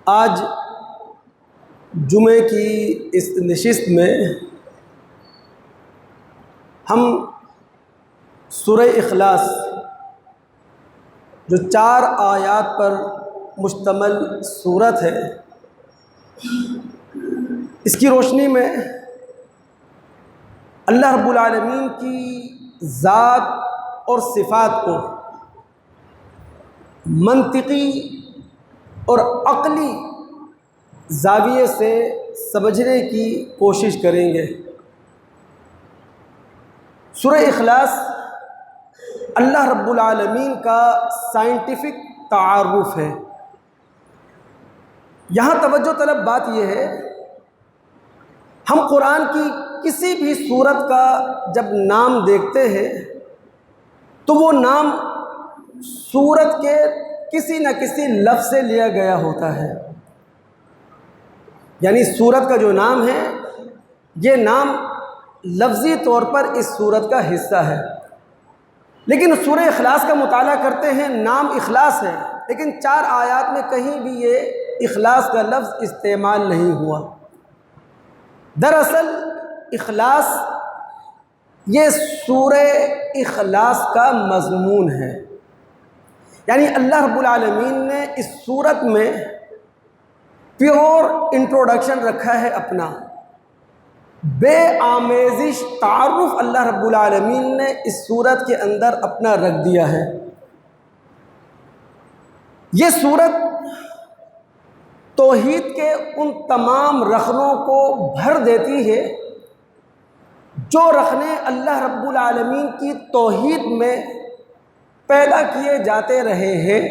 آج جمعے کی اس نشست میں ہم سورہ اخلاص جو 4 آیات پر مشتمل سورت ہے، اس کی روشنی میں اللہ رب العالمین کی ذات اور صفات کو منطقی اور عقلی زاویے سے سمجھنے کی کوشش کریں گے۔ سورہ اخلاص اللہ رب العالمین کا سائنٹیفک تعارف ہے۔ یہاں توجہ طلب بات یہ ہے، ہم قرآن کی کسی بھی سورت کا جب نام دیکھتے ہیں تو وہ نام سورت کے کسی نہ کسی لفظ سے لیا گیا ہوتا ہے، یعنی سورت کا جو نام ہے یہ نام لفظی طور پر اس سورت کا حصہ ہے۔ لیکن سورہ اخلاص کا مطالعہ کرتے ہیں، نام اخلاص ہے، لیکن 4 آیات میں کہیں بھی یہ اخلاص کا لفظ استعمال نہیں ہوا۔ دراصل اخلاص یہ سورہ اخلاص کا مضمون ہے، یعنی اللہ رب العالمین نے اس سورت میں پیور انٹروڈکشن رکھا ہے، اپنا بے آمیزش تعارف اللہ رب العالمین نے اس سورت کے اندر اپنا رکھ دیا ہے۔ یہ سورت توحید کے ان تمام رخنوں کو بھر دیتی ہے جو رخنے اللہ رب العالمین کی توحید میں پیدا کیے جاتے رہے ہیں،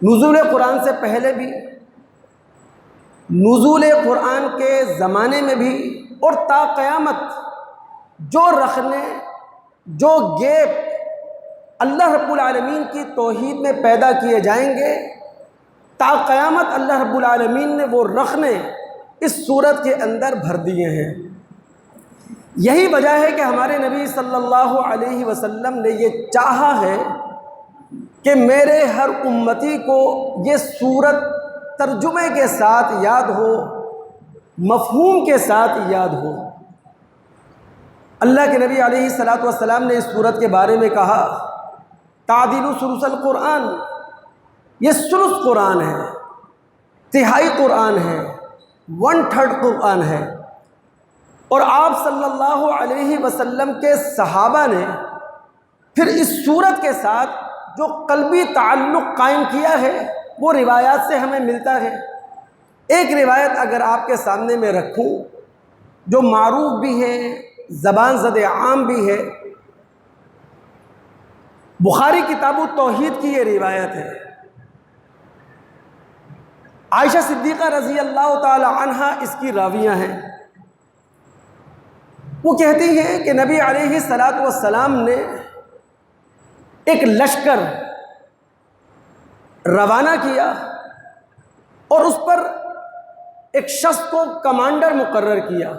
نزول قرآن سے پہلے بھی، نزول قرآن کے زمانے میں بھی، اور تا قیامت جو رخنے، جو گیپ اللہ رب العالمین کی توحید میں پیدا کیے جائیں گے، تا قیامت اللہ رب العالمین نے وہ رخنے اس سورت کے اندر بھر دیے ہیں۔ یہی وجہ ہے کہ ہمارے نبی صلی اللہ علیہ وسلم نے یہ چاہا ہے کہ میرے ہر امتی کو یہ سورت ترجمے کے ساتھ یاد ہو، مفہوم کے ساتھ یاد ہو۔ اللہ کے نبی علیہ الصلوۃ والسلام نے اس سورت کے بارے میں کہا، تعدیل ثلث القرآن، یہ ثلث قرآن ہے، تہائی قرآن ہے، 1/3 قرآن ہے۔ اور آپ صلی اللہ علیہ وسلم کے صحابہ نے پھر اس سورت کے ساتھ جو قلبی تعلق قائم کیا ہے وہ روایات سے ہمیں ملتا ہے۔ ایک روایت اگر آپ کے سامنے میں رکھوں جو معروف بھی ہے، زبان زد عام بھی ہے، بخاری کتاب التوحید کی یہ روایت ہے۔ عائشہ صدیقہ رضی اللہ تعالی عنہا اس کی راویہ ہیں۔ وہ کہتی ہیں کہ نبی علیہ الصلوۃ والسلام نے ایک لشکر روانہ کیا اور اس پر ایک شخص کو کمانڈر مقرر کیا۔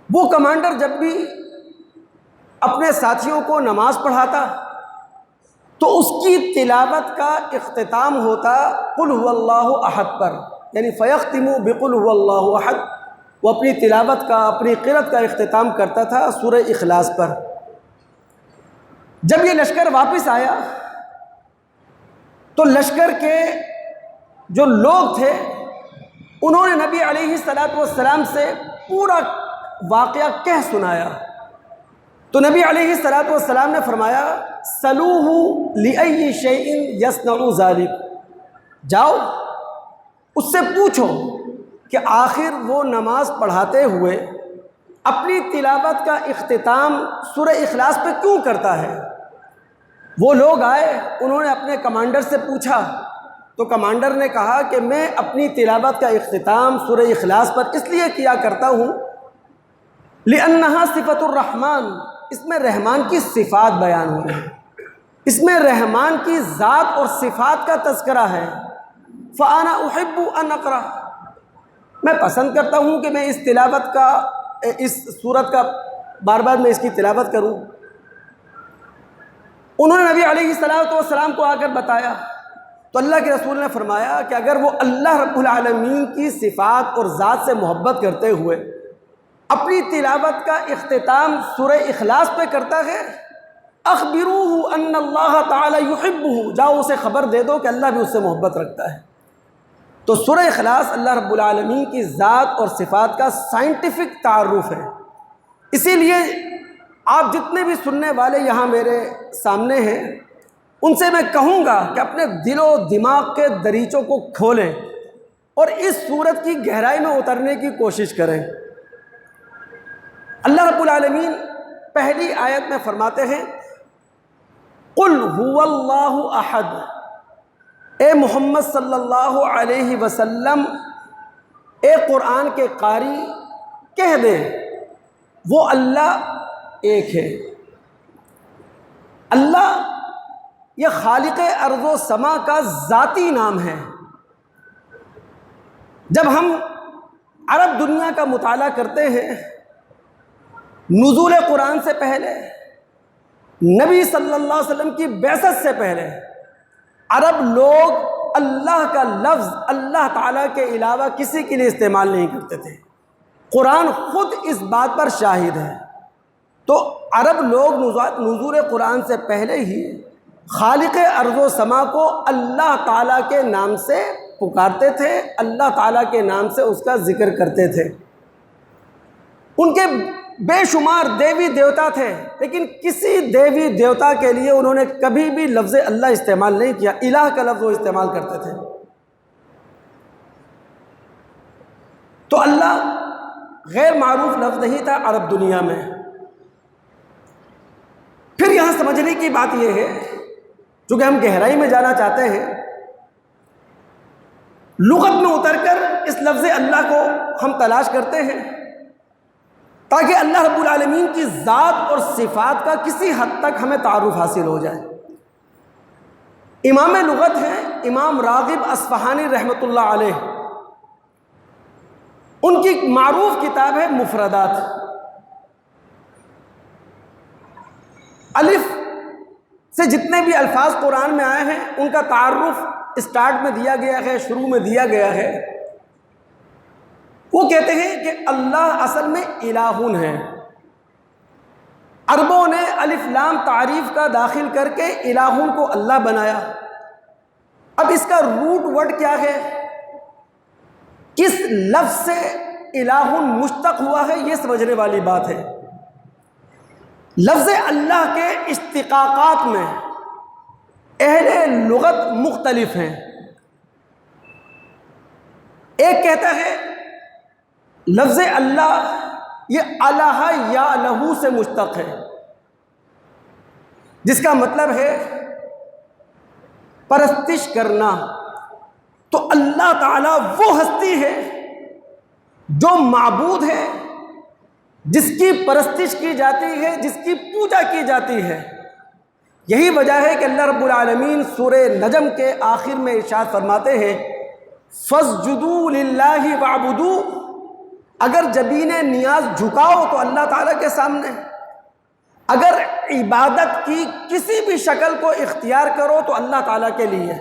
وہ کمانڈر جب بھی اپنے ساتھیوں کو نماز پڑھاتا تو اس کی تلاوت کا اختتام ہوتا قل هو اللہ احد پر، یعنی فیختم بقل هو اللہ احد۔ وہ اپنی تلاوت کا، اپنی قرأت کا اختتام کرتا تھا سورہ اخلاص پر۔ جب یہ لشکر واپس آیا تو لشکر کے جو لوگ تھے انہوں نے نبی علیہ الصلوۃ والسلام سے پورا واقعہ کہہ سنایا۔ تو نبی علیہ الصلوۃ والسلام نے فرمایا، سلوہ لأی شیء یصنع ذلک، جاؤ اس سے پوچھو کہ آخر وہ نماز پڑھاتے ہوئے اپنی تلاوت کا اختتام سورہ اخلاص پہ کیوں کرتا ہے۔ وہ لوگ آئے، انہوں نے اپنے کمانڈر سے پوچھا تو کمانڈر نے کہا کہ میں اپنی تلاوت کا اختتام سورہ اخلاص پر اس لیے کیا کرتا ہوں لأنہا صفت الرحمن، اس میں رحمان کی صفات بیان ہوئی ہیں، اس میں رحمان کی ذات اور صفات کا تذکرہ ہے۔ فأنا أحب أن أقرأ، میں پسند کرتا ہوں کہ میں اس تلاوت کا، اس سورت کا بار بار میں اس کی تلاوت کروں۔ انہوں نے نبی علیہ الصلوۃ والسلام کو آ کر بتایا تو اللہ کے رسول نے فرمایا کہ اگر وہ اللہ رب العالمین کی صفات اور ذات سے محبت کرتے ہوئے اپنی تلاوت کا اختتام سورہ اخلاص پہ کرتا ہے، اخبروہ ان اللہ تعالی یحبہ، جاؤ اسے خبر دے دو کہ اللہ بھی اس سے محبت رکھتا ہے۔ تو سورہ اخلاص اللہ رب العالمین کی ذات اور صفات کا سائنٹیفک تعارف ہے۔ اسی لیے آپ جتنے بھی سننے والے یہاں میرے سامنے ہیں، ان سے میں کہوں گا کہ اپنے دل و دماغ کے دریچوں کو کھولیں اور اس صورت کی گہرائی میں اترنے کی کوشش کریں۔ اللہ رب العالمین پہلی آیت میں فرماتے ہیں قل هو اللہ احد، اے محمد صلی اللہ علیہ وسلم، اے قرآن کے قاری کہہ دے وہ اللہ ایک ہے۔ اللہ یہ خالق ارض و سما کا ذاتی نام ہے۔ جب ہم عرب دنیا کا مطالعہ کرتے ہیں، نزول قرآن سے پہلے، نبی صلی اللہ علیہ وسلم کی بعثت سے پہلے، عرب لوگ اللہ کا لفظ اللہ تعالیٰ کے علاوہ کسی کے لیے استعمال نہیں کرتے تھے۔ قرآن خود اس بات پر شاہد ہے۔ تو عرب لوگ نزول قرآن سے پہلے ہی خالق ارض و سما کو اللہ تعالیٰ کے نام سے پکارتے تھے، اللہ تعالیٰ کے نام سے اس کا ذکر کرتے تھے۔ ان کے بے شمار دیوی دیوتا تھے، لیکن کسی دیوی دیوتا کے لیے انہوں نے کبھی بھی لفظ اللہ استعمال نہیں کیا، الہ کا لفظ وہ استعمال کرتے تھے۔ تو اللہ غیر معروف لفظ نہیں تھا عرب دنیا میں۔ پھر یہاں سمجھنے کی بات یہ ہے، چونکہ ہم گہرائی میں جانا چاہتے ہیں، لغت میں اتر کر اس لفظ اللہ کو ہم تلاش کرتے ہیں تاکہ اللہ رب العالمین کی ذات اور صفات کا کسی حد تک ہمیں تعارف حاصل ہو جائے۔ امام لغت ہیں امام راغب اصفہانی رحمۃ اللہ علیہ، ان کی معروف کتاب ہے مفردات۔ الف سے جتنے بھی الفاظ قرآن میں آئے ہیں ان کا تعارف اسٹارٹ میں دیا گیا ہے، شروع میں دیا گیا ہے۔ وہ کہتے ہیں کہ اللہ اصل میں الہٌ ہے۔ عربوں نے الف لام تعریف کا داخل کر کے الہٌ کو اللہ بنایا۔ اب اس کا روٹ ورڈ کیا ہے، کس لفظ سے الہٌ مشتق ہوا ہے، یہ سمجھنے والی بات ہے۔ لفظ اللہ کے اشتقاقات میں اہل لغت مختلف ہیں۔ ایک کہتا ہے لفظ اللہ یہ الہ یا لہو سے مشتق ہے، جس کا مطلب ہے پرستش کرنا۔ تو اللہ تعالیٰ وہ ہستی ہے جو معبود ہے، جس کی پرستش کی جاتی ہے، جس کی پوجا کی جاتی ہے۔ یہی وجہ ہے کہ اللہ رب العالمین سورہ نجم کے آخر میں ارشاد فرماتے ہیں فَاسْجُدُوا لِلَّهِ وَاعْبُدُوا، اگر جبین نیاز جھکاؤ تو اللہ تعالیٰ کے سامنے، اگر عبادت کی کسی بھی شکل کو اختیار کرو تو اللہ تعالیٰ کے لیے۔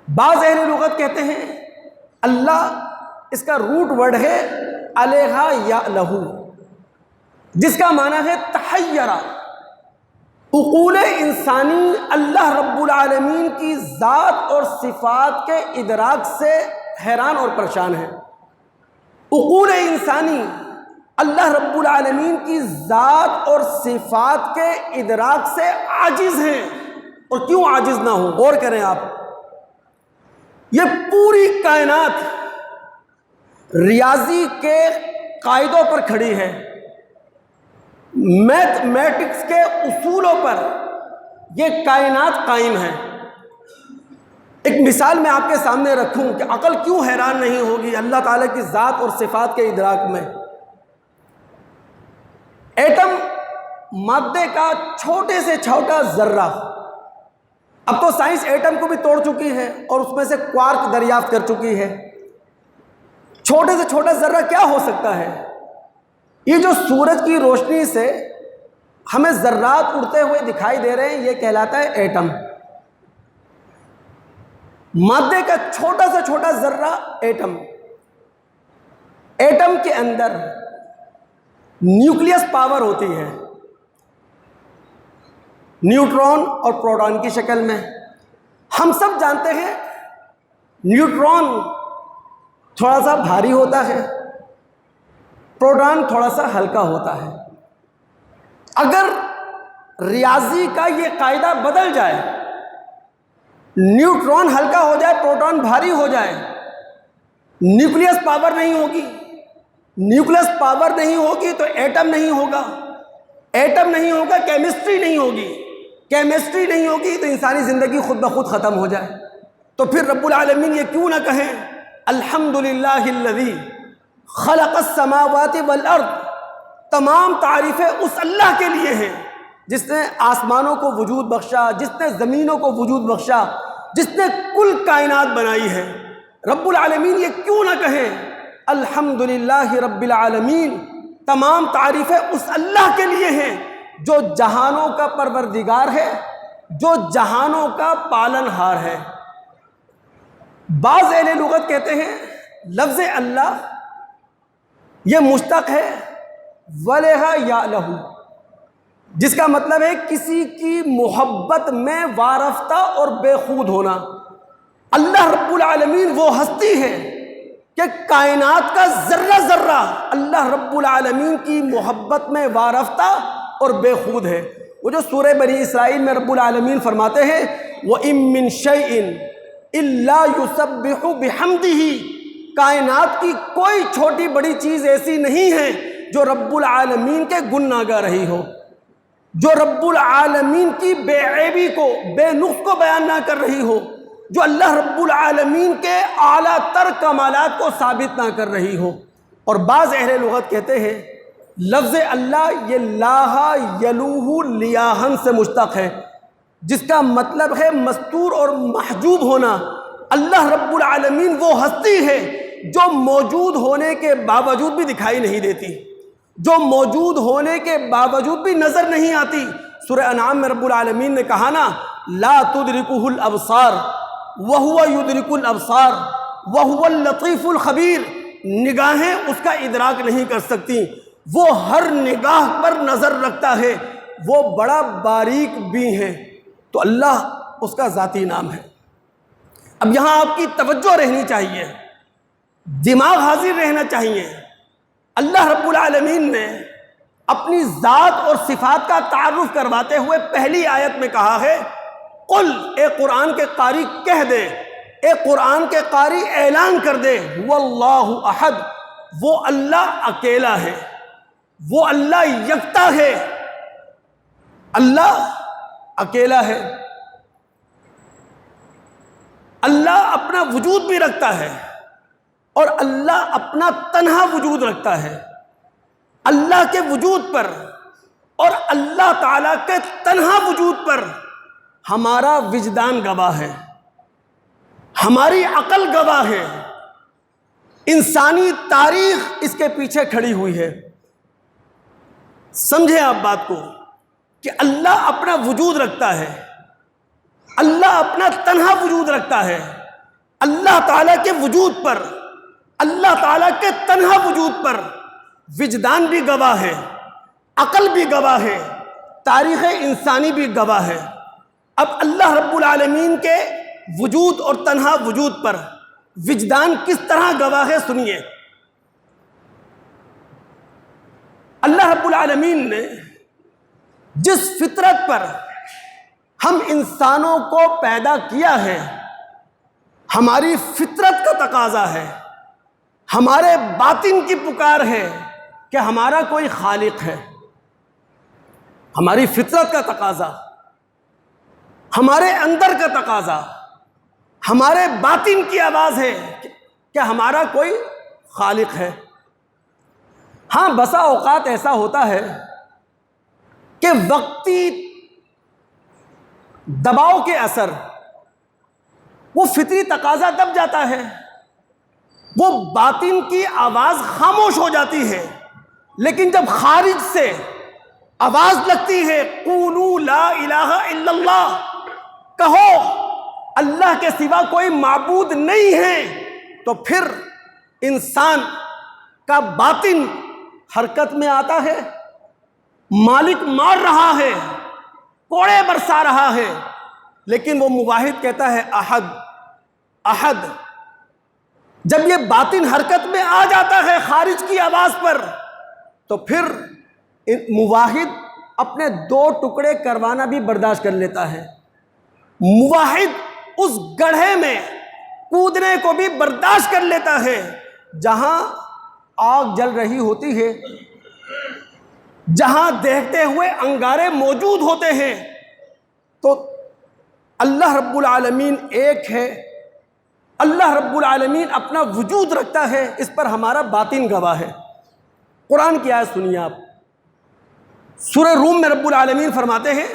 بعض اہل لغت کہتے ہیں اللہ اس کا روٹ ورڈ ہے الہ یا لہو، جس کا معنی ہے تحیرہ۔ عقول انسانی اللہ رب العالمین کی ذات اور صفات کے ادراک سے حیران اور پریشان ہے۔ عقول انسانی اللہ رب العالمین کی ذات اور صفات کے ادراک سے عاجز ہیں، اور کیوں عاجز نہ ہوں، غور کریں آپ۔ یہ پوری کائنات ریاضی کے قاعدوں پر کھڑی ہے، میتھمیٹکس کے اصولوں پر یہ کائنات قائم ہے۔ ایک مثال میں آپ کے سامنے رکھوں کہ عقل کیوں حیران نہیں ہوگی اللہ تعالیٰ کی ذات اور صفات کے ادراک میں۔ ایٹم مادے کا چھوٹے سے چھوٹا ذرہ، اب تو سائنس ایٹم کو بھی توڑ چکی ہے اور اس میں سے کوارک دریافت کر چکی ہے۔ چھوٹے سے چھوٹا ذرہ کیا ہو سکتا ہے؟ یہ جو سورج کی روشنی سے ہمیں ذرات اڑتے ہوئے دکھائی دے رہے ہیں، یہ کہلاتا ہے ایٹم۔ مادے کا چھوٹا سے چھوٹا ذرہ ایٹم، ایٹم کے اندر نیوکلیس پاور ہوتی ہے نیوٹرون اور پروٹون کی شکل میں۔ ہم سب جانتے ہیں نیوٹرون تھوڑا سا بھاری ہوتا ہے، پروٹون تھوڑا سا ہلکا ہوتا ہے۔ اگر ریاضی کا یہ قاعدہ بدل جائے، نیوٹرون ہلکا ہو جائے، پروٹون بھاری ہو جائے، نیوکلیس پاور نہیں ہوگی، نیوکلیس پاور نہیں ہوگی تو ایٹم نہیں ہوگا، ایٹم نہیں ہوگا کیمسٹری نہیں ہوگی، کیمسٹری نہیں ہوگی تو انسانی زندگی خود بخود ختم ہو جائے۔ تو پھر رب العالمین یہ کیوں نہ کہیں الحمدللہ الذی خلق السماوات والارض، تمام تعریفیں اس اللہ کے لیے ہیں جس نے آسمانوں کو وجود بخشا، جس نے زمینوں کو وجود بخشا، جس نے کل کائنات بنائی ہے۔ رب العالمین یہ کیوں نہ کہیں الحمدللہ رب العالمین، تمام تعریفیں اس اللہ کے لیے ہیں جو جہانوں کا پروردگار ہے، جو جہانوں کا پالن ہار ہے۔ بعض اہل لغت کہتے ہیں لفظ اللہ یہ مشتق ہے وَلَہَا یَعْلَہُ، جس کا مطلب ہے کسی کی محبت میں وارفتہ اور بے خود ہونا۔ اللہ رب العالمین وہ ہستی ہے کہ کائنات کا ذرہ ذرہ اللہ رب العالمین کی محبت میں وارفتہ اور بے خود ہے۔ وہ جو سورہ بنی اسرائیل میں رب العالمین فرماتے ہیں وَإِن مِّن شَيْءٍ إِلَّا يُسَبِّحُ بِحَمْدِهِ، کائنات کی کوئی چھوٹی بڑی چیز ایسی نہیں ہے جو رب العالمین کے گن نہ گا رہی ہو، جو رب العالمین کی بے عیبی کو، بے نقص کو بیان نہ کر رہی ہو، جو اللہ رب العالمین کے اعلیٰ تر کمالات کو ثابت نہ کر رہی ہو۔ اور بعض اہل لغت کہتے ہیں لفظ اللہ یہ لاہا یلوہ لیاہن سے مشتق ہے، جس کا مطلب ہے مستور اور محجوب ہونا۔ اللہ رب العالمین وہ ہستی ہے جو موجود ہونے کے باوجود بھی دکھائی نہیں دیتی، جو موجود ہونے کے باوجود بھی نظر نہیں آتی۔ سورہ انعام میں رب العالمین نے کہا نا لا تدرکہ الابصار وہو یدرک الابصار وہو اللطیف الخبیر، نگاہیں اس کا ادراک نہیں کر سکتی، وہ ہر نگاہ پر نظر رکھتا ہے، وہ بڑا باریک بھی ہے۔ تو اللہ اس کا ذاتی نام ہے۔ اب یہاں آپ کی توجہ رہنی چاہیے، دماغ حاضر رہنا چاہیے۔ اللہ رب العالمین نے اپنی ذات اور صفات کا تعارف کرواتے ہوئے پہلی آیت میں کہا ہے قل، اے قرآن کے قاری کہہ دے، اے قرآن کے قاری اعلان کر دے واللہ احد، وہ اللہ اکیلا ہے، وہ اللہ یکتا ہے، اللہ اکیلا ہے۔ اللہ اپنا وجود بھی رکھتا ہے اور اللہ اپنا تنہا وجود رکھتا ہے۔ اللہ کے وجود پر اور اللہ تعالیٰ کے تنہا وجود پر ہمارا وجدان گواہ ہے، ہماری عقل گواہ ہے، انسانی تاریخ اس کے پیچھے کھڑی ہوئی ہے۔ سمجھیں آپ بات کو کہ اللہ اپنا وجود رکھتا ہے، اللہ اپنا تنہا وجود رکھتا ہے۔ اللہ تعالیٰ کے وجود پر، اللہ تعالیٰ کے تنہا وجود پر وجدان بھی گواہ ہے، عقل بھی گواہ ہے، تاریخ انسانی بھی گواہ ہے۔ اب اللہ رب العالمین کے وجود اور تنہا وجود پر وجدان کس طرح گواہ ہے سنیے۔ اللہ رب العالمین نے جس فطرت پر ہم انسانوں کو پیدا کیا ہے، ہماری فطرت کا تقاضا ہے، ہمارے باطن کی پکار ہے کہ ہمارا کوئی خالق ہے۔ ہماری فطرت کا تقاضا، ہمارے اندر کا تقاضا، ہمارے باطن کی آواز ہے کہ ہمارا کوئی خالق ہے۔ ہاں بسا اوقات ایسا ہوتا ہے کہ وقتی دباؤ کے اثر وہ فطری تقاضا دب جاتا ہے، وہ باطن کی آواز خاموش ہو جاتی ہے، لیکن جب خارج سے آواز لگتی ہے قولوا لا الہ الا اللہ، کہو اللہ کے سوا کوئی معبود نہیں ہے، تو پھر انسان کا باطن حرکت میں آتا ہے، مالک مار رہا ہے، کوڑے برسا رہا ہے، لیکن وہ موحد کہتا ہے احد احد۔ جب یہ باطن حرکت میں آ جاتا ہے خارج کی آواز پر، تو پھر موحد اپنے دو ٹکڑے کروانا بھی برداشت کر لیتا ہے، موحد اس گڑھے میں کودنے کو بھی برداشت کر لیتا ہے جہاں آگ جل رہی ہوتی ہے، جہاں دیکھتے ہوئے انگارے موجود ہوتے ہیں۔ تو اللہ رب العالمین ایک ہے، اللہ رب العالمین اپنا وجود رکھتا ہے، اس پر ہمارا باطن گواہ ہے۔ قرآن کی آیت سنیے آپ، سورہ روم میں رب العالمین فرماتے ہیں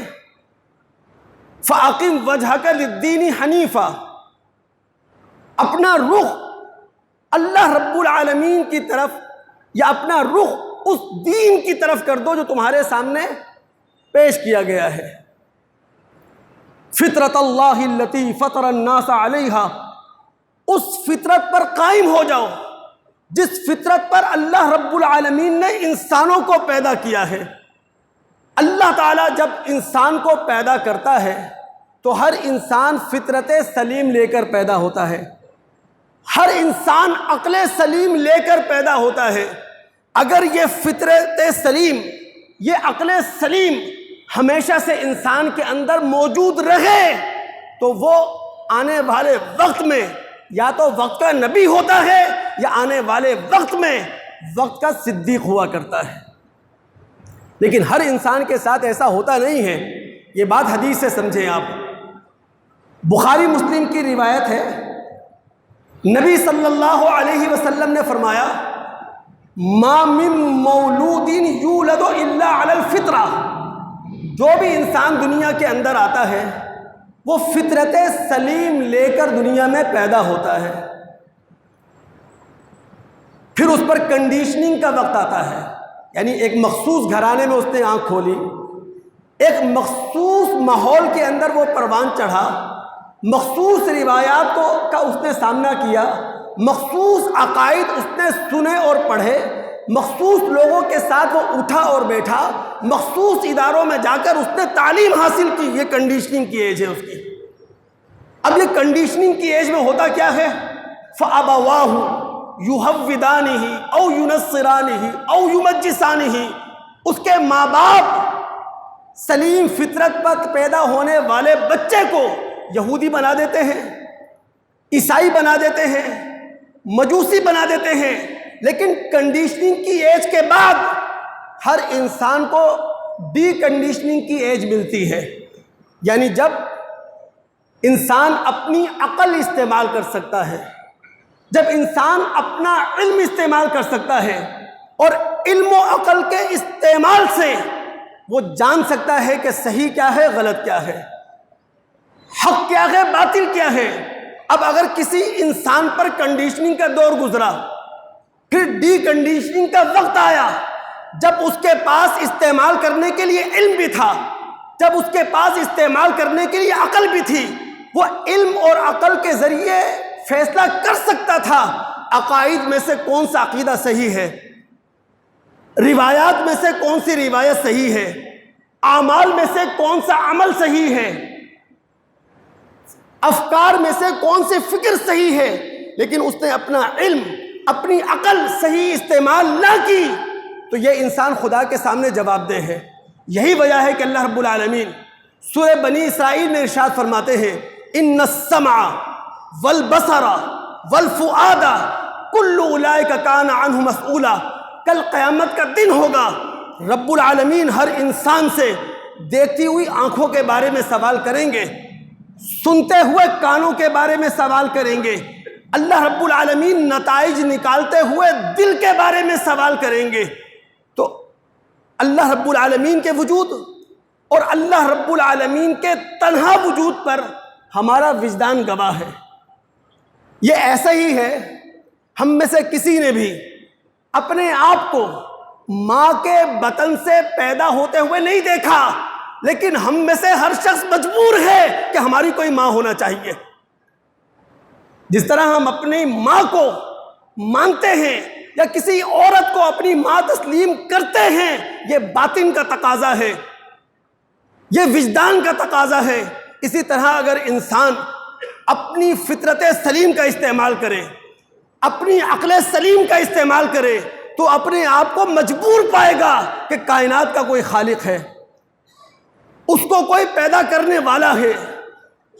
فَأَقِمْ وَجْهَكَ لِلدِّينِ حَنِيفًا، اپنا رخ اللہ رب العالمین کی طرف، یا اپنا رخ اس دین کی طرف کر دو جو تمہارے سامنے پیش کیا گیا ہے۔ فطرت اللہ التی فطر الناس علیہا، اس فطرت پر قائم ہو جاؤ جس فطرت پر اللہ رب العالمین نے انسانوں کو پیدا کیا ہے۔ اللہ تعالیٰ جب انسان کو پیدا کرتا ہے تو ہر انسان فطرت سلیم لے کر پیدا ہوتا ہے، ہر انسان عقل سلیم لے کر پیدا ہوتا ہے۔ اگر یہ فطرت سلیم، یہ عقل سلیم ہمیشہ سے انسان کے اندر موجود رہے تو وہ آنے والے وقت میں یا تو وقت کا نبی ہوتا ہے یا آنے والے وقت میں وقت کا صدیق ہوا کرتا ہے۔ لیکن ہر انسان کے ساتھ ایسا ہوتا نہیں ہے، یہ بات حدیث سے سمجھیں آپ۔ بخاری مسلم کی روایت ہے، نبی صلی اللہ علیہ وسلم نے فرمایا ما من مولود یولد الا علی الفطرہ، جو بھی انسان دنیا کے اندر آتا ہے وہ فطرت سلیم لے کر دنیا میں پیدا ہوتا ہے، پھر اس پر کنڈیشننگ کا وقت آتا ہے، یعنی ایک مخصوص گھرانے میں اس نے آنکھ کھولی، ایک مخصوص ماحول کے اندر وہ پروان چڑھا، مخصوص روایات کا اس نے سامنا کیا، مخصوص عقائد اس نے سنے اور پڑھے، مخصوص لوگوں کے ساتھ وہ اٹھا اور بیٹھا، مخصوص اداروں میں جا کر اس نے تعلیم حاصل کی، یہ کنڈیشننگ کی ایج ہے اس کی۔ اب یہ کنڈیشننگ کی ایج میں ہوتا کیا ہے؟ فَأَبَوَاهُ يُحَوِّدَانِهِ أَوْ يُنَصِّرَانِهِ أَوْ يُمَجِّسَانِهِ، اس کے ماں باپ سلیم فطرت پر پیدا ہونے والے بچے کو یہودی بنا دیتے ہیں، عیسائی بنا دیتے ہیں، مجوسی بنا دیتے ہیں، لیکن کنڈیشننگ کی ایج کے بعد ہر انسان کو ڈی کنڈیشننگ کی ایج ملتی ہے، یعنی جب انسان اپنی عقل استعمال کر سکتا ہے، جب انسان اپنا علم استعمال کر سکتا ہے، اور علم و عقل کے استعمال سے وہ جان سکتا ہے کہ صحیح کیا ہے، غلط کیا ہے، حق کیا ہے، باطل کیا ہے۔ اب اگر کسی انسان پر کنڈیشننگ کا دور گزرا، پھر ڈی کنڈیشننگ کا وقت آیا، جب اس کے پاس استعمال کرنے کے لیے علم بھی تھا، جب اس کے پاس استعمال کرنے کے لیے عقل بھی تھی، وہ علم اور عقل کے ذریعے فیصلہ کر سکتا تھا عقائد میں سے کون سا عقیدہ صحیح ہے، روایات میں سے کون سی روایت صحیح ہے، اعمال میں سے کون سا عمل صحیح ہے، افکار میں سے کون سی فکر صحیح ہے۔ لیکن اس نے اپنا علم، اپنی عقل صحیح استعمال نہ کی تو یہ انسان خدا کے سامنے جواب دہ ہے۔ یہی وجہ ہے کہ اللہ رب العالمین سورہ بنی اسرائیل میں ارشاد فرماتے ہیں ان السمع والبصر والفؤاد کل اولئک کان عنہ مسئولا، کل قیامت کا دن ہوگا، رب العالمین ہر انسان سے دیکھتی ہوئی آنکھوں کے بارے میں سوال کریں گے، سنتے ہوئے کانوں کے بارے میں سوال کریں گے، اللہ رب العالمین نتائج نکالتے ہوئے دل کے بارے میں سوال کریں گے۔ تو اللہ رب العالمین کے وجود اور اللہ رب العالمین کے تنہا وجود پر ہمارا وجدان گواہ ہے۔ یہ ایسا ہی ہے، ہم میں سے کسی نے بھی اپنے آپ کو ماں کے بطن سے پیدا ہوتے ہوئے نہیں دیکھا، لیکن ہم میں سے ہر شخص مجبور ہے کہ ہماری کوئی ماں ہونا چاہیے۔ جس طرح ہم اپنی ماں کو مانتے ہیں یا کسی عورت کو اپنی ماں تسلیم کرتے ہیں، یہ باطن کا تقاضا ہے، یہ وجدان کا تقاضا ہے۔ اسی طرح اگر انسان اپنی فطرت سلیم کا استعمال کرے، اپنی عقل سلیم کا استعمال کرے، تو اپنے آپ کو مجبور پائے گا کہ کائنات کا کوئی خالق ہے، اس کو کوئی پیدا کرنے والا ہے،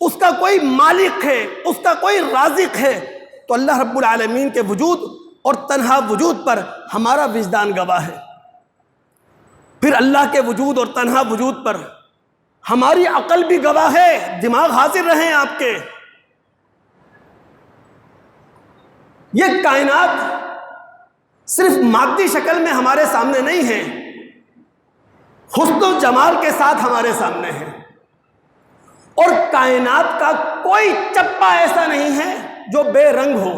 اس کا کوئی مالک ہے، اس کا کوئی رازق ہے۔ تو اللہ رب العالمین کے وجود اور تنہا وجود پر ہمارا وجدان گواہ ہے، پھر اللہ کے وجود اور تنہا وجود پر ہماری عقل بھی گواہ ہے۔ دماغ حاضر رہیں آپ کے۔ یہ کائنات صرف مادی شکل میں ہمارے سامنے نہیں ہے، حسن و جمال کے ساتھ ہمارے سامنے ہے، اور کائنات کا کوئی چپا ایسا نہیں ہے جو بے رنگ ہو۔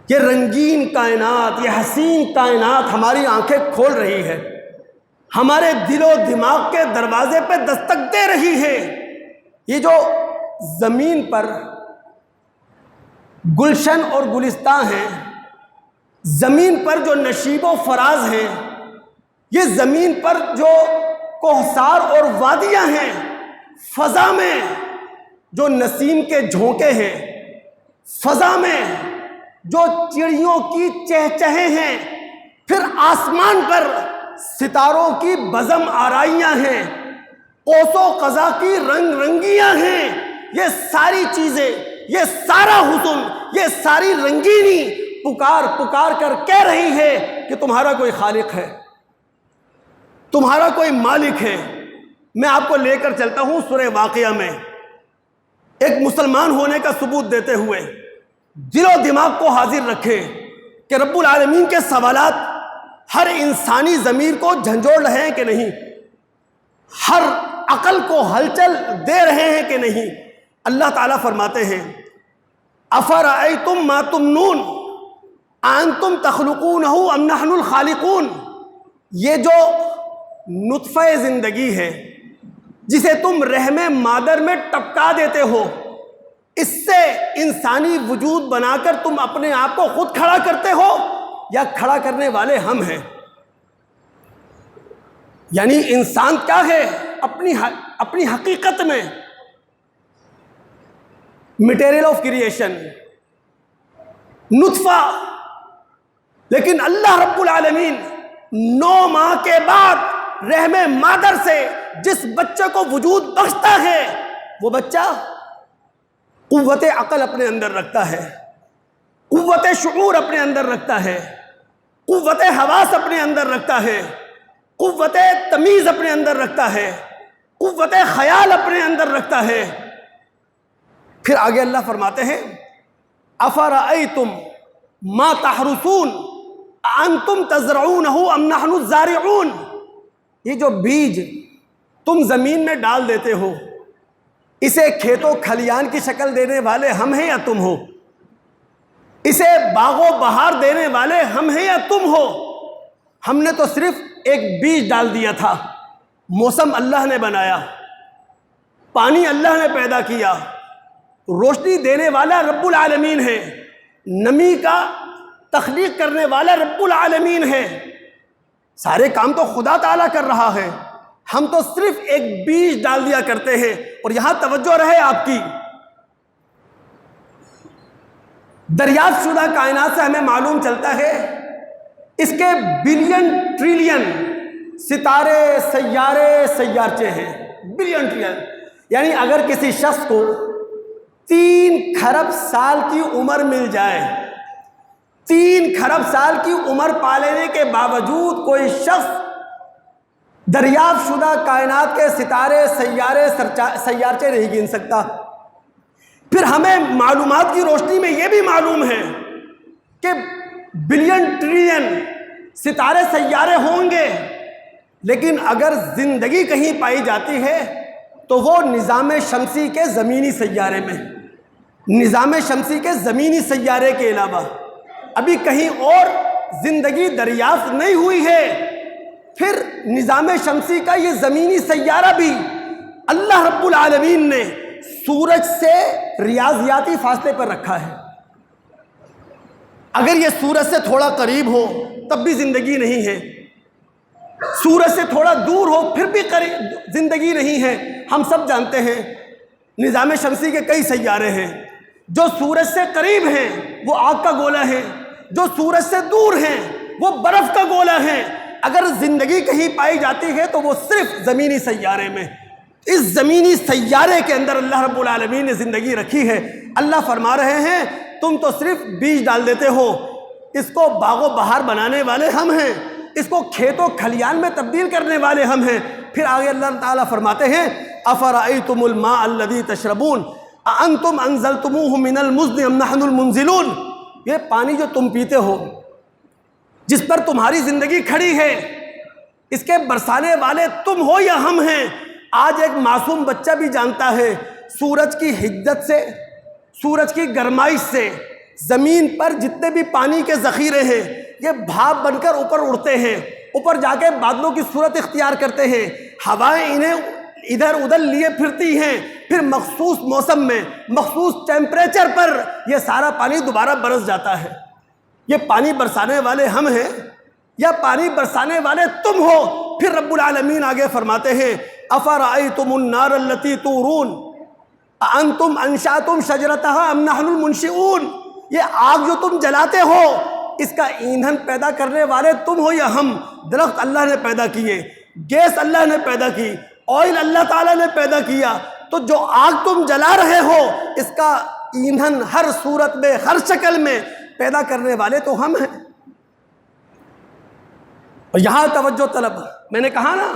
یہ رنگین کائنات، یہ حسین کائنات ہماری آنکھیں کھول رہی ہے، ہمارے دل و دماغ کے دروازے پہ دستک دے رہی ہے۔ یہ جو زمین پر گلشن اور گلستان ہیں، زمین پر جو نشیب و فراز ہیں، یہ زمین پر جو کوہسار اور وادیاں ہیں، فضا میں جو نسیم کے جھونکے ہیں، فضا میں جو چڑیوں کی چہچہے ہیں، پھر آسمان پر ستاروں کی بزم آرائیاں ہیں، قوس و قزح کی رنگ رنگیاں ہیں۔ یہ ساری چیزیں، یہ سارا حسن، یہ ساری رنگینی پکار پکار کر کہہ رہی ہے کہ تمہارا کوئی خالق ہے، تمہارا کوئی مالک ہے۔ میں آپ کو لے کر چلتا ہوں سورہ واقعہ میں، ایک مسلمان ہونے کا ثبوت دیتے ہوئے دل و دماغ کو حاضر رکھے کہ رب العالمین کے سوالات ہر انسانی ضمیر کو جھنجھوڑ رہے ہیں کہ نہیں، ہر عقل کو ہلچل دے رہے ہیں کہ نہیں۔ اللہ تعالیٰ فرماتے ہیں افرأیتم ما تمنون انتم تخلقونہ ام نحن الخالقون۔ یہ جو نطفہ زندگی ہے جسے تم رحم مادر میں ٹپکا دیتے ہو، اس سے انسانی وجود بنا کر تم اپنے آپ کو خود کھڑا کرتے ہو یا کھڑا کرنے والے ہم ہیں؟ یعنی انسان کیا ہے اپنی حقیقت میں؟ مٹیریل آف کریشن، نطفہ۔ لیکن اللہ رب العالمین 9 ماہ کے بعد رحم مادر سے جس بچے کو وجود بخشتا ہے، وہ بچہ قوت عقل اپنے اندر رکھتا ہے، قوت شعور اپنے اندر رکھتا ہے، قوت حواس اپنے اندر رکھتا ہے، قوت تمیز اپنے اندر رکھتا ہے، قوت خیال اپنے اندر رکھتا ہے۔ پھر آگے اللہ فرماتے ہیں افرأیتم ما تحرثون انتم تزرعونہ ام نحن الزارعون۔ یہ جو بیج تم زمین میں ڈال دیتے ہو، اسے کھیت و کھلیان کی شکل دینے والے ہم ہیں یا تم ہو؟ اسے باغ و بہار دینے والے ہم ہیں یا تم ہو؟ ہم نے تو صرف ایک بیج ڈال دیا تھا، موسم اللہ نے بنایا، پانی اللہ نے پیدا کیا، روشنی دینے والا رب العالمین ہے، نمی کا تخلیق کرنے والا رب العالمین ہے، سارے کام تو خدا تعالیٰ کر رہا ہے، ہم تو صرف ایک بیج ڈال دیا کرتے ہیں۔ اور یہاں توجہ رہے آپ کی، دریافت شدہ کائنات سے ہمیں معلوم چلتا ہے اس کے بلین ٹریلین ستارے، سیارے، سیارچے ہیں، بلین ٹریلین۔ یعنی اگر کسی شخص کو 3 کھرب سال کی عمر مل جائے، 3 کھرب سال کی عمر پا لینے کے باوجود کوئی شخص دریافت شدہ کائنات کے ستارے، سیارے، سیارچے نہیں گن سکتا۔ پھر ہمیں معلومات کی روشنی میں یہ بھی معلوم ہے کہ بلین ٹریلین ستارے، سیارے ہوں گے، لیکن اگر زندگی کہیں پائی جاتی ہے تو وہ نظام شمسی کے زمینی سیارے میں، نظام شمسی کے زمینی سیارے کے علاوہ ابھی کہیں اور زندگی دریافت نہیں ہوئی ہے۔ پھر نظام شمسی کا یہ زمینی سیارہ بھی اللہ رب العالمین نے سورج سے ریاضیاتی فاصلے پر رکھا ہے. اگر یہ سورج سے تھوڑا قریب ہو تب بھی زندگی نہیں ہے، سورج سے تھوڑا دور ہو پھر بھی زندگی نہیں ہے. ہم سب جانتے ہیں نظام شمسی کے کئی سیارے ہیں، جو سورج سے قریب ہیں وہ آگ کا گولہ ہے، جو سورج سے دور ہیں وہ برف کا گولہ ہے. اگر زندگی کہیں پائی جاتی ہے تو وہ صرف زمینی سیارے میں. اس زمینی سیارے کے اندر اللہ رب العالمین نے زندگی رکھی ہے. اللہ فرما رہے ہیں تم تو صرف بیج ڈال دیتے ہو، اس کو باغ و بہار بنانے والے ہم ہیں، اس کو کھیت و کھلیان میں تبدیل کرنے والے ہم ہیں. پھر آگے اللہ تعالیٰ فرماتے ہیں افرأیتم الماء الذی تشربون اانتم انزلتموہ من المزن ام نحن المنزلون. یہ پانی جو تم پیتے ہو، جس پر تمہاری زندگی کھڑی ہے، اس کے برسانے والے تم ہو یا ہم ہیں؟ آج ایک معصوم بچہ بھی جانتا ہے سورج کی حدت سے، سورج کی گرمائش سے زمین پر جتنے بھی پانی کے ذخیرے ہیں یہ بھاپ بن کر اوپر اڑتے ہیں، اوپر جا کے بادلوں کی صورت اختیار کرتے ہیں، ہوائیں انہیں ادھر ادھر لیے پھرتی ہیں، پھر مخصوص موسم میں مخصوص ٹیمپریچر پر یہ سارا پانی دوبارہ برس جاتا ہے. یہ پانی برسانے والے ہم ہیں یا پانی برسانے والے تم ہو؟ پھر رب العالمین آگے فرماتے ہیں افرأیتم النار التی تورون اانتم انشأتم شجرتها ام نحن المنشئون. یہ آگ جو تم جلاتے ہو اس کا ایندھن پیدا کرنے والے تم ہو یا ہم؟ درخت اللہ نے پیدا کیے، گیس اللہ نے پیدا کی، آئل اللہ تعالیٰ نے پیدا کیا. تو جو آگ تم جلا رہے ہو اس کا ایندھن ہر صورت میں ہر شکل میں پیدا کرنے والے تو ہم ہیں. اور یہاں توجہ طلب، میں نے کہا نا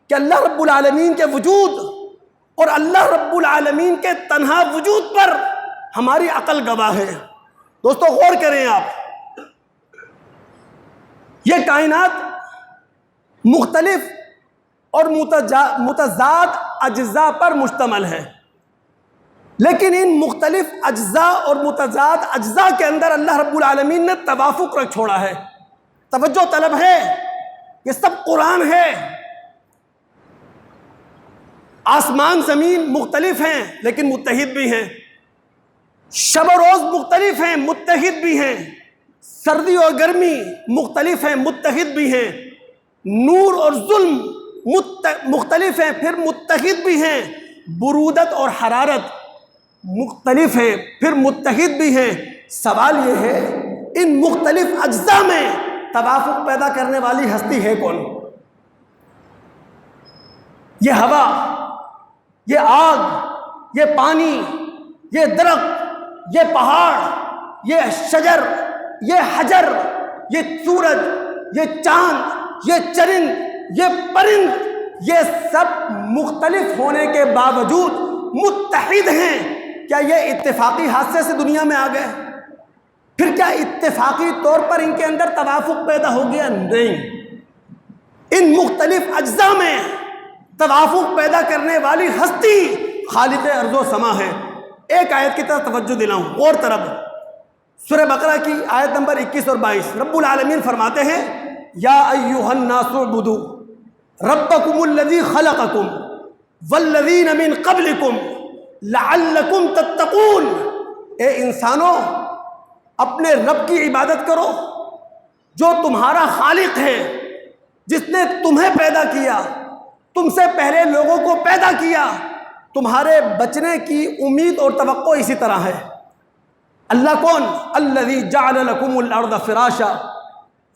کہ اللہ رب العالمین کے وجود اور اللہ رب العالمین کے تنہا وجود پر ہماری عقل گواہ ہے. دوستو غور کریں آپ، یہ کائنات مختلف اور متضاد اجزاء پر مشتمل ہے، لیکن ان مختلف اجزاء اور متضاد اجزاء کے اندر اللہ رب العالمین نے توافق رکھ چھوڑا ہے. توجہ طلب ہے، یہ سب قرآن ہے. آسمان زمین مختلف ہیں لیکن متحد بھی ہیں، شب و روز مختلف ہیں متحد بھی ہیں، سردی اور گرمی مختلف ہیں متحد بھی ہیں، نور اور ظلم مختلف ہیں پھر متحد بھی ہیں، برودت اور حرارت مختلف ہیں پھر متحد بھی ہیں. سوال یہ ہے ان مختلف اجزاء میں توافق پیدا کرنے والی ہستی ہے کون؟ یہ ہوا، یہ آگ، یہ پانی، یہ درخت، یہ پہاڑ، یہ شجر، یہ حجر، یہ سورج، یہ چاند، یہ چرند، یہ پرند، یہ سب مختلف ہونے کے باوجود متحد ہیں. کیا یہ اتفاقی حادثے سے دنیا میں آ گئے؟ پھر کیا اتفاقی طور پر ان کے اندر توافق پیدا ہو گیا؟ نہیں. ان مختلف اجزاء میں توافق پیدا کرنے والی ہستی خالق ارض و سما ہے. ایک آیت کی طرف توجہ دلاؤں اور طرف، سورہ بقرہ کی آیت نمبر 21 اور 22 رب العالمین فرماتے ہیں یا ایھا الناس اعبدوا ربکم الذی خلقکم والذین من قبلکم لعلکم تتقون. اے انسانوں اپنے رب کی عبادت کرو جو تمہارا خالق ہے، جس نے تمہیں پیدا کیا، تم سے پہلے لوگوں کو پیدا کیا. تمہارے بچنے کی امید اور توقع اسی طرح ہے. اللہ کون؟ الذی جعل لکم الارض فراشا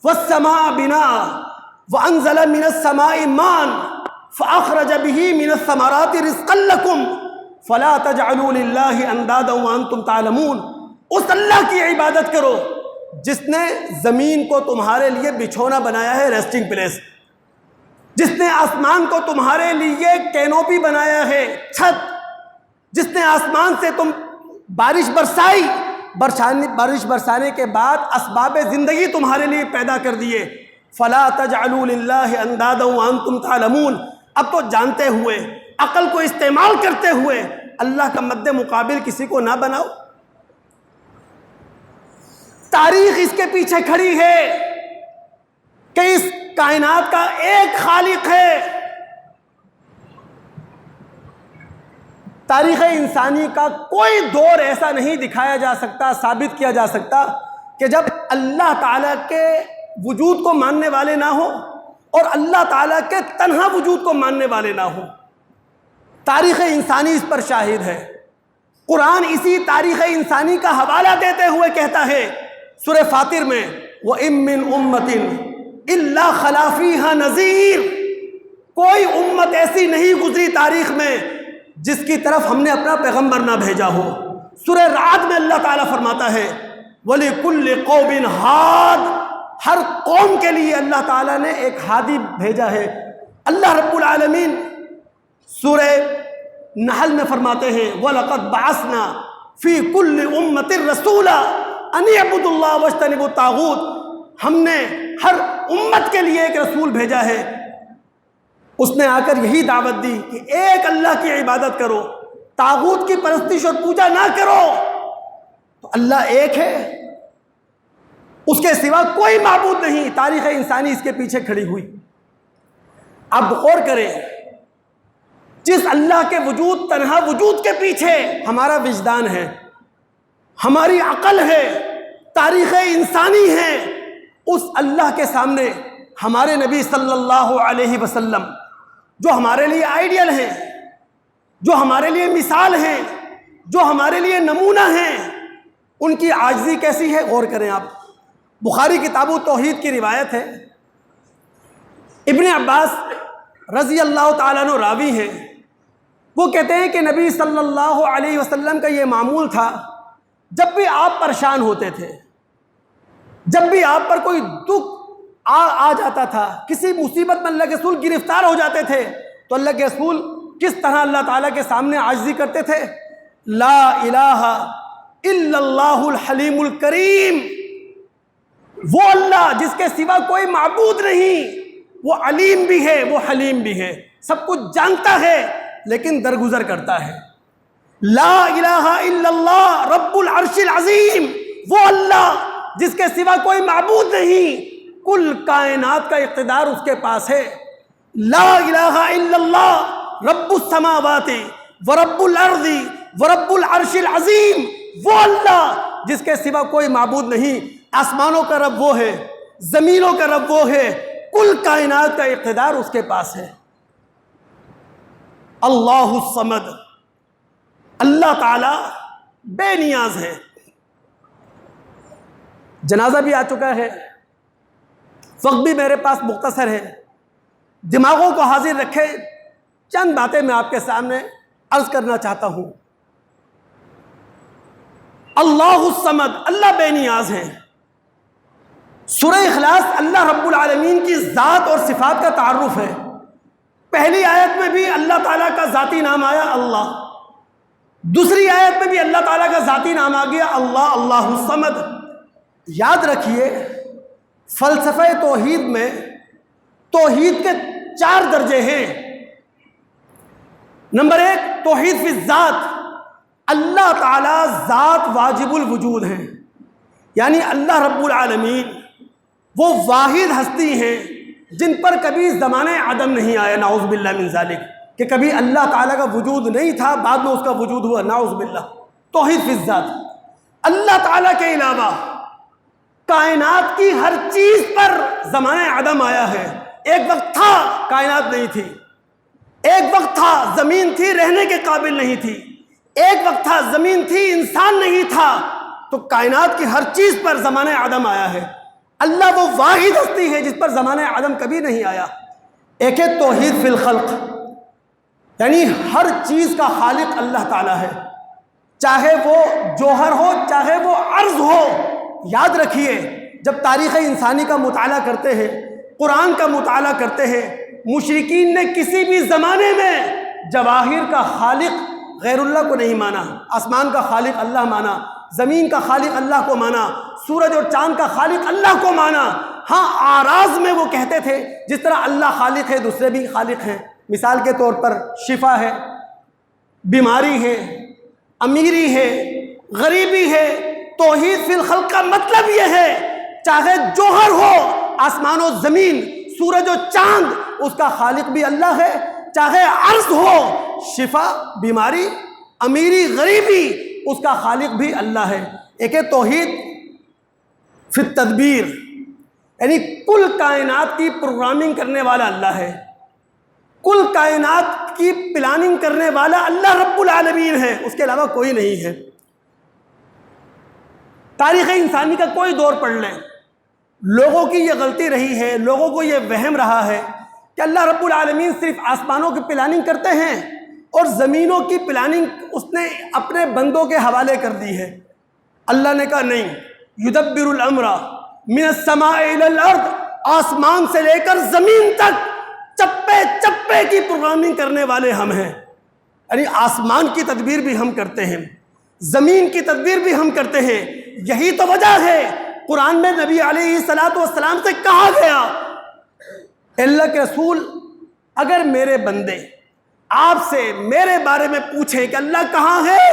والسماء بناء وانزل من السماء ماء فاخرج به من الثمرات رزقا لکم فلا تجعلوا للہ اندادا وانتم تعلمون. اس اللہ کی عبادت کرو جس نے زمین کو تمہارے لیے بچھونا بنایا ہے، ریسٹنگ پلیس، جس نے آسمان کو تمہارے لیے کینوپی بنایا ہے، چھت، جس نے آسمان سے تم بارش برسائی، بارش برسانے کے بعد اسباب زندگی تمہارے لیے پیدا کر دیے. فلا تجعلوا للہ اندادا وانتم تعلمون. اب تو جانتے ہوئے، عقل کو استعمال کرتے ہوئے اللہ کا مد مقابل کسی کو نہ بناؤ. تاریخ اس کے پیچھے کھڑی ہے کہ اس کائنات کا ایک خالق ہے. تاریخ انسانی کا کوئی دور ایسا نہیں دکھایا جا سکتا، ثابت کیا جا سکتا کہ جب اللہ تعالیٰ کے وجود کو ماننے والے نہ ہوں اور اللہ تعالیٰ کے تنہا وجود کو ماننے والے نہ ہوں۔ تاریخ انسانی اس پر شاہد ہے۔ قرآن اسی تاریخ انسانی کا حوالہ دیتے ہوئے کہتا ہے سورہ فاطر میں وَإِن مِّنْ أُمَّةٍ إِلَّا خَلَا فِيهَا نَذِيرٌ، کوئی امت ایسی نہیں گزری تاریخ میں جس کی طرف ہم نے اپنا پیغمبر نہ بھیجا ہو۔ سورہ رعد میں اللہ تعالیٰ فرماتا ہے وَلِكُلِّ قَوْمٍ هَادٍ، ہر قوم کے لیے اللہ تعالیٰ نے ایک ہادی بھیجا ہے۔ اللہ رب العالمین سورہ نحل میں فرماتے ہیں وَلَقَدْ بَعَثْنَا فِي كُلِّ أُمَّةٍ رَسُولًا أَنِ اعْبُدُوا اللَّهَ وَاجْتَنِبُوا الطَّاغُوتَ، ہم نے ہر امت کے لیے ایک رسول بھیجا ہے، اس نے آ کر یہی دعوت دی کہ ایک اللہ کی عبادت کرو، طاغوت کی پرستش اور پوجا نہ کرو۔ تو اللہ ایک ہے، اس کے سوا کوئی معبود نہیں۔ تاریخ انسانی اس کے پیچھے کھڑی ہوئی۔ اب غور کریں، جس اللہ کے وجود، تنہا وجود کے پیچھے ہمارا وجدان ہے، ہماری عقل ہے، تاریخ انسانی ہے، اس اللہ کے سامنے ہمارے نبی صلی اللہ علیہ وسلم جو ہمارے لیے آئیڈیل ہیں، جو ہمارے لیے مثال ہیں، جو ہمارے لیے نمونہ ہیں، ان کی عاجزی کیسی ہے غور کریں آپ۔ بخاری کتاب توحید کی روایت ہے، ابن عباس رضی اللہ تعالیٰ عنہ راوی ہیں، وہ کہتے ہیں کہ نبی صلی اللہ علیہ وسلم کا یہ معمول تھا، جب بھی آپ پریشان ہوتے تھے، جب بھی آپ پر کوئی دکھ آ جاتا تھا، کسی مصیبت میں اللہ کے رسول گرفتار ہو جاتے تھے، تو اللہ کے رسول کس طرح اللہ تعالیٰ کے سامنے عاجزی کرتے تھے؟ لا الہ الا اللہ الحلیم الکریم، وہ اللہ جس کے سوا کوئی معبود نہیں، وہ علیم بھی ہے، وہ حلیم بھی ہے، سب کچھ جانتا ہے لیکن درگزر کرتا ہے۔ لا الہ الا اللہ رب العرش العظیم، وہ اللہ جس کے سوا کوئی معبود نہیں، کل کائنات کا اقتدار اس کے پاس ہے۔ لا الہ الا اللہ رب السماوات ورب الارض ورب العرش العظیم، وہ اللہ جس کے سوا کوئی معبود نہیں، آسمانوں کا رب وہ ہے، زمینوں کا رب وہ ہے، کل کائنات کا اقتدار اس کے پاس ہے۔ اللہ الصمد، اللہ تعالی بے نیاز ہے۔ جنازہ بھی آ چکا ہے، وقت بھی میرے پاس مختصر ہے، دماغوں کو حاضر رکھے چند باتیں میں آپ کے سامنے عرض کرنا چاہتا ہوں۔ اللہ الصمد، اللہ بے نیاز ہے۔ سورہ اخلاص اللہ رب العالمین کی ذات اور صفات کا تعارف ہے۔ پہلی آیت میں بھی اللہ تعالیٰ کا ذاتی نام آیا اللہ، دوسری آیت میں بھی اللہ تعالیٰ کا ذاتی نام آ گیا اللہ، اللہ الصمد۔ یاد رکھیے فلسفہ توحید میں توحید کے 4 درجے ہیں۔ نمبر 1 توحید فی الذات، اللہ تعالیٰ ذات واجب الوجود ہیں، یعنی اللہ رب العالمین وہ واحد ہستی ہیں جن پر کبھی زمانہ عدم نہیں آیا، نعوذ باللہ من ذالک، کہ کبھی اللہ تعالیٰ کا وجود نہیں تھا بعد میں اس کا وجود ہوا، نعوذ باللہ۔ توحید فی الذات، اللہ تعالیٰ کے علاوہ کائنات کی ہر چیز پر زمانہ عدم آیا ہے۔ ایک وقت تھا کائنات نہیں تھی، ایک وقت تھا زمین تھی رہنے کے قابل نہیں تھی، ایک وقت تھا زمین تھی انسان نہیں تھا، تو کائنات کی ہر چیز پر زمانہ عدم آیا ہے۔ اللہ وہ واحد ہستی ہے جس پر زمانہ عدم کبھی نہیں آیا۔ ایک ہے توحید فی الخلق، یعنی ہر چیز کا خالق اللہ تعالیٰ ہے، چاہے وہ جوہر ہو چاہے وہ عرض ہو۔ یاد رکھیے جب تاریخ انسانی کا مطالعہ کرتے ہیں، قرآن کا مطالعہ کرتے ہیں، مشرکین نے کسی بھی زمانے میں جواہر کا خالق غیر اللہ کو نہیں مانا، آسمان کا خالق اللہ مانا، زمین کا خالق اللہ کو مانا، سورج اور چاند کا خالق اللہ کو مانا۔ ہاں آراز میں وہ کہتے تھے جس طرح اللہ خالق ہے دوسرے بھی خالق ہیں، مثال کے طور پر شفا ہے، بیماری ہے، امیری ہے، غریبی ہے۔ توحید فی الخلق کا مطلب یہ ہے چاہے جوہر ہو، آسمان و زمین، سورج و چاند، اس کا خالق بھی اللہ ہے، چاہے عرض ہو، شفا، بیماری، امیری غریبی اس کا خالق بھی اللہ ہے۔ ایک ہے توحید فی التدبیر، یعنی کل کائنات کی پروگرامنگ کرنے والا اللہ ہے، کل کائنات کی پلاننگ کرنے والا اللہ رب العالمین ہے، اس کے علاوہ کوئی نہیں ہے۔ تاریخ انسانی کا کوئی دور پڑھ لیں، لوگوں کی یہ غلطی رہی ہے، لوگوں کو یہ وہم رہا ہے کہ اللہ رب العالمین صرف آسمانوں کی پلاننگ کرتے ہیں اور زمینوں کی پلاننگ اس نے اپنے بندوں کے حوالے کر دی ہے۔ اللہ نے کہا نہیں، یدبر الامر من السماء الی الارض، آسمان سے لے کر زمین تک چپے چپے کی پروگرامنگ کرنے والے ہم ہیں، یعنی آسمان کی تدبیر بھی ہم کرتے ہیں، زمین کی تدبیر بھی ہم کرتے ہیں۔ یہی تو وجہ ہے قرآن میں نبی علیہ السلام سے کہا گیا، اللہ کے رسول اگر میرے بندے آپ سے میرے بارے میں پوچھیں کہ اللہ کہاں ہے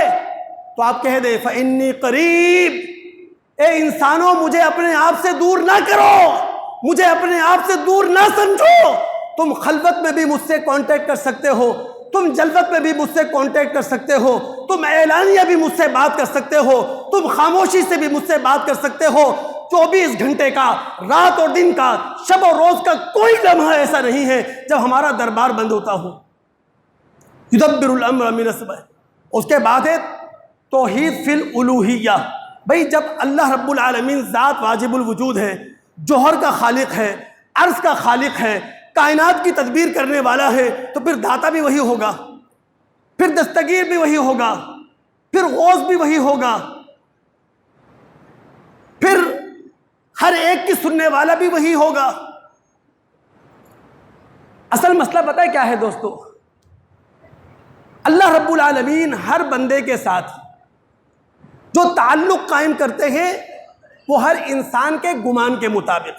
تو آپ کہہ دیں فإنی قریب، اے انسانوں مجھے اپنے آپ سے دور نہ کرو، مجھے اپنے آپ سے دور نہ سمجھو۔ تم خلوت میں بھی مجھ سے کانٹیکٹ کر سکتے ہو، تم جلوت میں بھی مجھ سے کانٹیکٹ کر سکتے ہو، تم اعلانیہ بھی مجھ سے بات کر سکتے ہو، تم خاموشی سے بھی مجھ سے بات کر سکتے ہو۔ 24 گھنٹے کا، رات اور دن کا، شب اور روز کا کوئی لمحہ ایسا نہیں ہے جب ہمارا دربار بند ہوتا ہو۔ یدبر الامر من السماء۔ اس کے بعد ہے توحید فی الالوہیہ۔ بھئی جب اللہ رب العالمین ذات واجب الوجود ہے، جوہر کا خالق ہے، عرض کا خالق ہے، کائنات کی تدبیر کرنے والا ہے، تو پھر داتا بھی وہی ہوگا، پھر دستگیر بھی وہی ہوگا، پھر غوث بھی وہی ہوگا، پھر ہر ایک کی سننے والا بھی وہی ہوگا۔ اصل مسئلہ پتہ ہے کیا ہے دوستو؟ اللہ رب العالمین ہر بندے کے ساتھ جو تعلق قائم کرتے ہیں وہ ہر انسان کے گمان کے مطابق،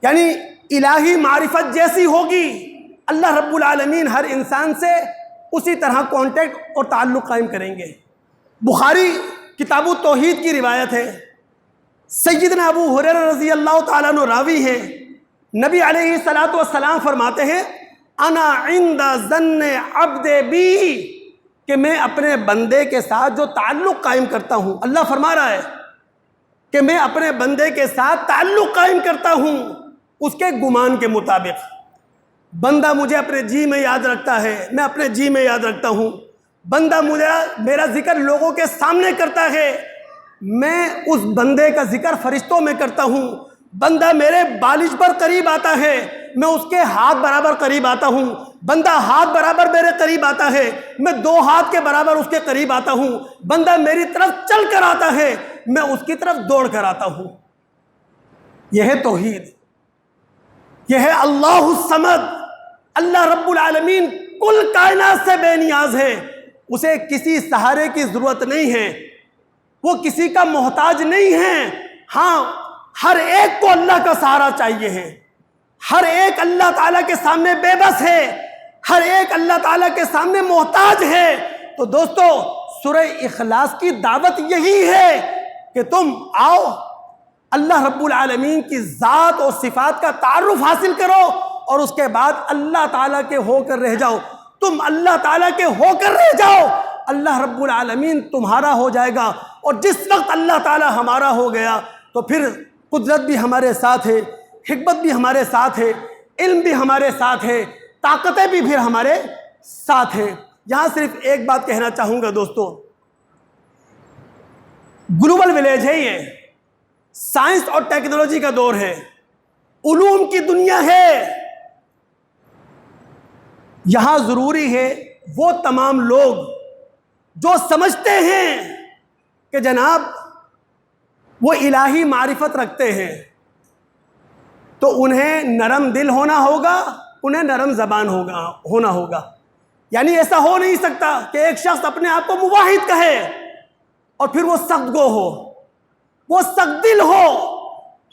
یعنی الہی معرفت جیسی ہوگی اللہ رب العالمین ہر انسان سے اسی طرح کانٹیکٹ اور تعلق قائم کریں گے۔ بخاری کتاب التوحید کی روایت ہے، سیدنا ابو ہریرہ رضی اللہ تعالیٰ عنہ راوی ہیں، نبی علیہ السلام فرماتے ہیں انا عند ظن عبد بی، کہ میں اپنے بندے کے ساتھ جو تعلق قائم کرتا ہوں، اللہ فرما رہا ہے کہ میں اپنے بندے کے ساتھ تعلق قائم کرتا ہوں اس کے گمان کے مطابق۔ بندہ مجھے اپنے جی میں یاد رکھتا ہے، میں اپنے جی میں یاد رکھتا ہوں۔ بندہ مجھے میرا ذکر لوگوں کے سامنے کرتا ہے، میں اس بندے کا ذکر فرشتوں میں کرتا ہوں۔ بندہ میرے بالش پر قریب آتا ہے، میں اس کے ہاتھ برابر قریب آتا ہوں۔ بندہ ہاتھ برابر میرے قریب آتا ہے، میں 2 ہاتھ کے برابر اس کے قریب آتا ہوں۔ بندہ میری طرف چل کر آتا ہے، میں اس کی طرف دوڑ کر آتا ہوں۔ یہ ہے توحید، یہ ہے اللہ الصمد۔ اللہ رب العالمین کل کائنات سے بے نیاز ہے، اسے کسی سہارے کی ضرورت نہیں ہے، وہ کسی کا محتاج نہیں ہے۔ ہاں، ہر ایک کو اللہ کا سہارا چاہیے ہے، ہر ایک اللہ تعالیٰ کے سامنے بے بس ہے، ہر ایک اللہ تعالیٰ کے سامنے محتاج ہے۔ تو دوستو سورہ اخلاص کی دعوت یہی ہے کہ تم آؤ اللہ رب العالمین کی ذات اور صفات کا تعارف حاصل کرو اور اس کے بعد اللہ تعالیٰ کے ہو کر رہ جاؤ۔ تم اللہ تعالیٰ کے ہو کر رہ جاؤ، اللہ رب العالمین تمہارا ہو جائے گا۔ اور جس وقت اللہ تعالیٰ ہمارا ہو گیا تو پھر قدرت بھی ہمارے ساتھ ہے، حکمت بھی ہمارے ساتھ ہے، علم بھی ہمارے ساتھ ہے، طاقتیں بھی پھر ہمارے ساتھ ہیں۔ یہاں صرف ایک بات کہنا چاہوں گا دوستو، گلوبل ولیج ہے، یہ سائنس اور ٹیکنالوجی کا دور ہے، علوم کی دنیا ہے۔ یہاں ضروری ہے وہ تمام لوگ جو سمجھتے ہیں کہ جناب وہ الہی معرفت رکھتے ہیں تو انہیں نرم دل ہونا ہوگا، انہیں نرم زبان ہونا ہوگا۔ یعنی ایسا ہو نہیں سکتا کہ ایک شخص اپنے آپ کو موحد کہے اور پھر وہ سخت گو ہو، وہ سخت دل ہو۔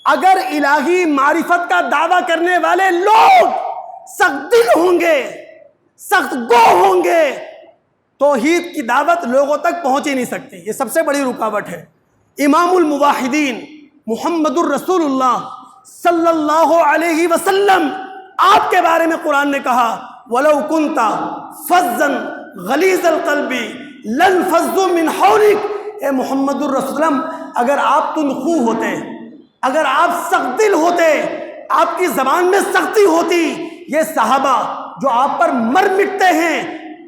اگر الہی معرفت کا دعویٰ کرنے والے لوگ سخت دل ہوں گے، سخت گو ہوں گے، توحید کی دعوت لوگوں تک پہنچ ہی نہیں سکتی۔ یہ سب سے بڑی رکاوٹ ہے۔ امام الموحدین محمد الرسول اللہ صلی اللہ علیہ وسلم، آپ کے بارے میں قرآن نے کہا وَلَوْ كُنْتَ فَظًّا غَلِيظَ الْقَلْبِ لن فضوا من حولک، اے محمد الرسول اللہ، اگر آپ تندخو ہوتے، اگر آپ سخت دل ہوتے، آپ کی زبان میں سختی ہوتی، یہ صحابہ جو آپ پر مر مٹتے ہیں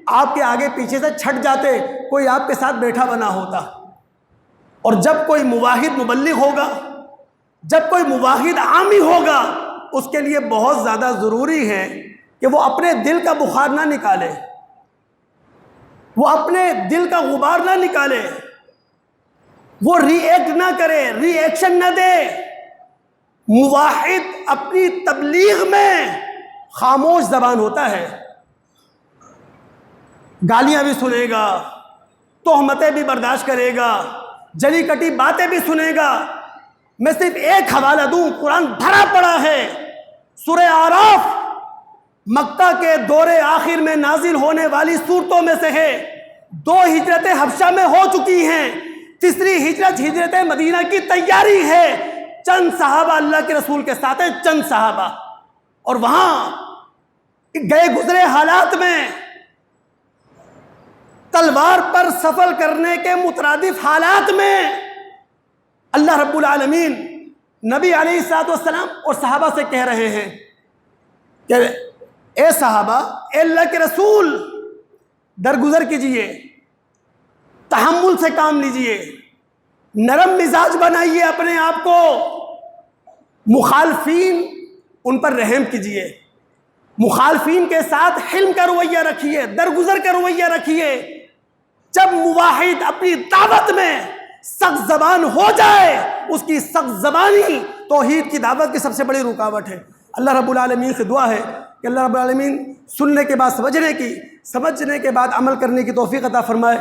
آپ کے آگے پیچھے سے چھٹ جاتے، کوئی آپ کے ساتھ بیٹھا بنا ہوتا۔ اور جب کوئی موحد مبلغ ہوگا، جب کوئی موحد عامی ہوگا، اس کے لیے بہت زیادہ ضروری ہے کہ وہ اپنے دل کا بخار نہ نکالے، وہ اپنے دل کا غبار نہ نکالے، وہ ری ایکٹ نہ کرے، ری ایکشن نہ دے۔ موحد اپنی تبلیغ میں خاموش زبان ہوتا ہے، گالیاں بھی سنے گا، تہمتیں بھی برداشت کرے گا، جلی کٹی باتیں بھی سنے گا۔ میں صرف ایک حوالہ دوں، قرآن بھرا پڑا ہے، سورہ اعراف مکہ کے دور آخر میں نازل ہونے والی صورتوں میں سے ہے۔ 2 ہجرتیں حبشہ میں ہو چکی ہیں، تیسری ہجرت مدینہ کی تیاری ہے۔ چند صحابہ اللہ کے رسول کے ساتھ ہیں، چند صحابہ، اور وہاں گئے گزرے حالات میں تلوار پر سفر کرنے کے مترادف حالات میں اللہ رب العالمین نبی علیہ الصلوۃ والسلام اور صحابہ سے کہہ رہے ہیں کہ اے صحابہ، اے اللہ کے رسول، درگزر کیجئے، تحمل سے کام لیجئے، نرم مزاج بنائیے اپنے آپ کو، مخالفین ان پر رحم کیجئے، مخالفین کے ساتھ حلم کا رویہ رکھیے، درگزر کا رویہ رکھیے۔ جب موحد اپنی دعوت میں سخت زبان ہو جائے، اس کی سخت زبانی توحید کی دعوت کی سب سے بڑی رکاوٹ ہے۔ اللہ رب العالمین سے دعا ہے کہ اللہ رب العالمین سننے کے بعد سمجھنے کی، سمجھنے کے بعد عمل کرنے کی توفیق عطا فرمائے۔